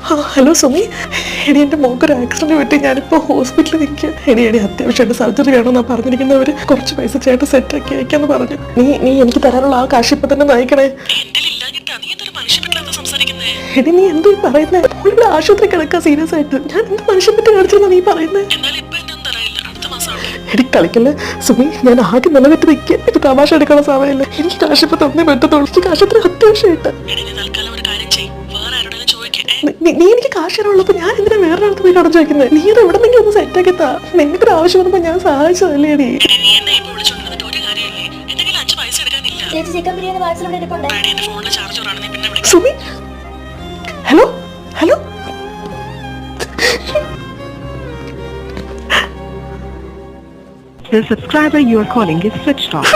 Hello Sumi, എടി എൻ്റെ മോക്കൊരു accident പറ്റി, ഞാനിപ്പോൾ ഹോസ്പിറ്റലിൽ നിൽക്കുക. എടി അത്യാവശ്യമായിട്ട് സർജറി വേണമെന്നാ പറഞ്ഞിരിക്കുന്നവർ. കുറച്ച് പൈസ ചേട്ടൻ സെറ്റാക്കി അയക്കാന്ന് പറഞ്ഞു. നീ എനിക്ക് തരാനുള്ള ആ കാശ് ഇപ്പൊ തന്നെ നയിക്കണേ. എടി നീ എന്തോ പറയുന്നേ? ഇവിടെ ആശുപത്രി കിടക്കുക സീരിയസ് ആയിട്ട്. ഞാൻ എന്ത് മനുഷ്യപ്പറ്റി കാണിച്ചെന്നാ നീ പറയുന്നേ? എടി കളിക്കല്ലേ സുമി, ഞാൻ ആകെ നിലവിട്ട് നിൽക്കുക. ഇത് തമാശ എടുക്കാനുള്ള സമയമില്ല. എനിക്ക് കാശ് ഇപ്പൊ തന്നേ പറ്റത്തുള്ളൂ. എനിക്ക് കാശ് അത്ര അത്യാവശ്യമായിട്ട്. നീ എനിക്ക് കാശ് തരാനുള്ളപ്പോ ഞാൻ എന്തിനാ വേറെ ആൾക്ക് പോയി കടം ചോദിക്കുന്നത്? നീ അത് എവിടെന്നെങ്കിലും ഒന്ന് സെറ്റാക്കിത്താ. നിനക്കൊരു ആവശ്യം വന്നപ്പോ ഞാൻ സഹായിച്ചതല്ലേ എടി. Sumi, hello hello. The subscriber you are calling is switched off.